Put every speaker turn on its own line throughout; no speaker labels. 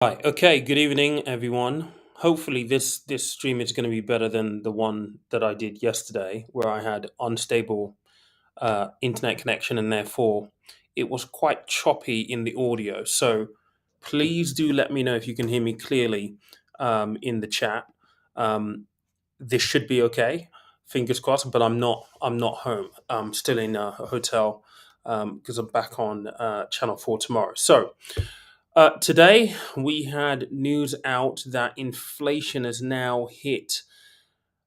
Hi. Okay. Good evening, everyone. Hopefully, this stream is going to be better than the one that I did yesterday, where I had unstable internet connection, and therefore it was quite choppy in the audio. So please do let me know if you can hear me clearly in the chat. Um, this should be okay. Fingers crossed. But I'm not. I'm not home. I'm still in a hotel because I'm back on Channel 4 tomorrow. So. Today, we had news out that inflation has now hit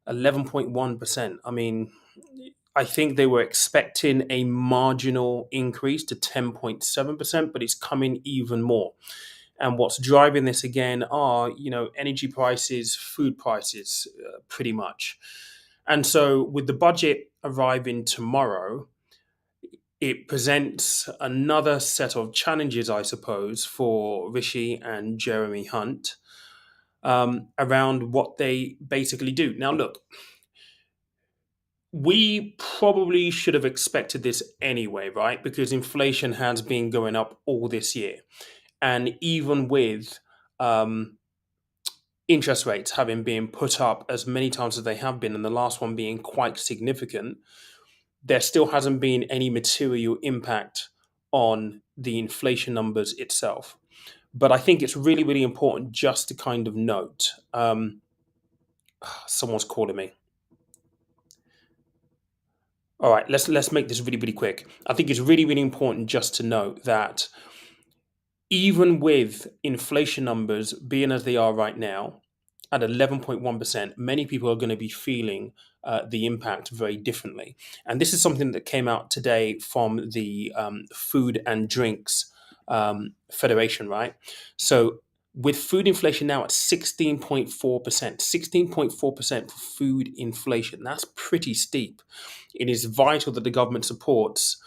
11.1%. I mean, I think they were expecting a marginal increase to 10.7%, but it's coming even more. And what's driving this again are, energy prices, food prices, pretty much. And so, with the budget arriving tomorrow, it presents another set of challenges, I suppose, for Rishi and Jeremy Hunt around what they basically do. Now, look, we probably should have expected this anyway, right? Because inflation has been going up all this year. And even with um, interest rates having been put up as many times as they have been, and the last one being quite significant, there still hasn't been any material impact on the inflation numbers itself. But I think it's really, really important just to kind of note. Someone's calling me. All right, let's make this really, really quick. I think it's really, really important just to note that even with inflation numbers being as they are right now at 11.1%, many people are going to be feeling the impact very differently. And this is something that came out today from the Food and Drinks Federation, right? So, with food inflation now at 16.4%, 16.4% for food inflation, that's pretty steep. It is vital that the government supports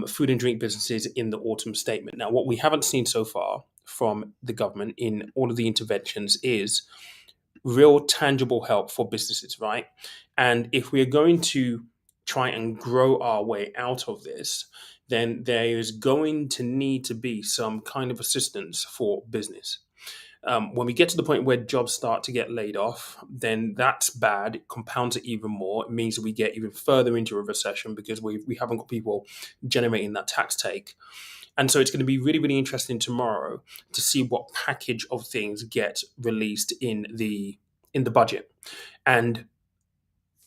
food and drink businesses in the autumn statement. Now, what we haven't seen so far from the government in all of the interventions is real tangible help for businesses, right? And if we're going to try and grow our way out of this, then there is going to need to be some kind of assistance for business. When we get to the point where jobs start to get laid off, then that's bad. It compounds it even more. It means that we get even further into a recession because we haven't got people generating that tax take. And so it's going to be really, really interesting tomorrow to see what package of things get released in the budget. And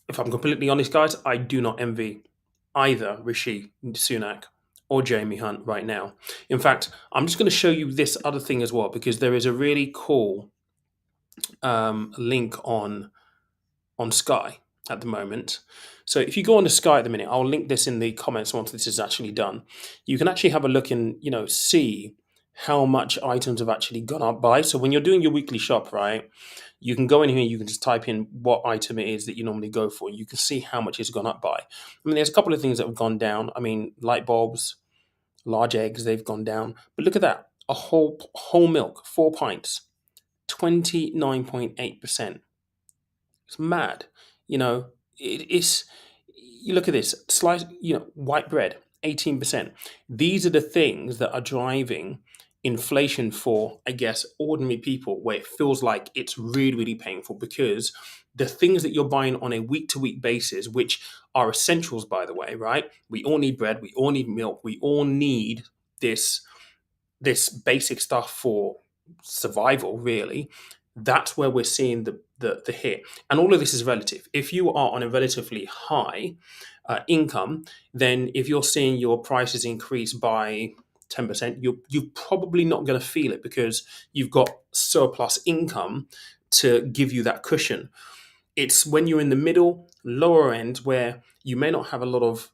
if I'm completely honest, guys, I do not envy either Rishi Sunak or Jamie Hunt right now. In fact, I'm just going to show you this other thing as well because there is a really cool link on Sky at the moment. So if you go on to Sky at the minute, I'll link this in the comments once this is actually done. You can actually have a look and see how much items have actually gone up by. So when you're doing your weekly shop, right, you can go in here, you can just type in what item it is that you normally go for. You can see how much it's gone up by. I mean, there's a couple of things that have gone down. I mean, light bulbs, large eggs, they've gone down. But look at that. A whole milk, 4 pints, 29.8%. It's mad. It's you look at this slice. White bread, 18%. These are the things that are driving inflation for, I guess, ordinary people, where it feels like it's really, really painful because the things that you're buying on a week to week basis, which are essentials, by the way, right? We all need bread, we all need milk, we all need this this basic stuff for survival, really. That's where we're seeing the hit. And all of this is relative. If you are on a relatively high income, then if you're seeing your prices increase by 10%, you're probably not going to feel it because you've got surplus income to give you that cushion. It's when you're in the middle, lower end, where you may not have a lot of,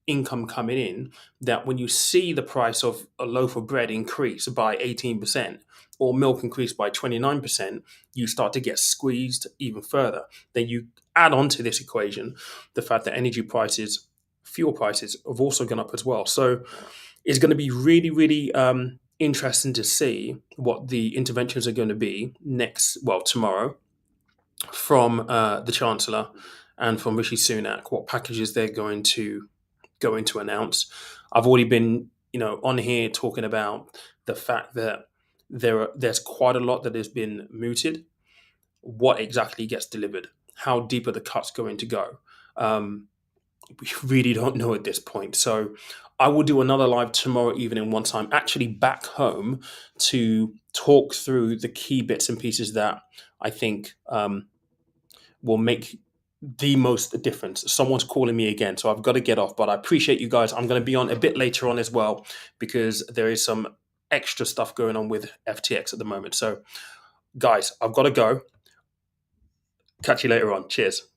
income coming in, that when you see the price of a loaf of bread increase by 18% or milk increase by 29%, you start to get squeezed even further. Then you add on to this equation the fact that energy prices, fuel prices have also gone up as well. So it's going to be really, really interesting to see what the interventions are going to be tomorrow from the Chancellor and from Rishi Sunak, what packages they're going to announce. I've already been, on here talking about the fact that there's quite a lot that has been mooted. What exactly gets delivered? How deep are the cuts going to go? We really don't know at this point. So I will do another live tomorrow evening once I'm actually back home to talk through the key bits and pieces that I think will make the most difference. Someone's calling me again, so I've got to get off. But I appreciate you guys. I'm going to be on a bit later on as well because there is some extra stuff going on with FTX at the moment. So, guys, I've got to go. Catch you later on. Cheers.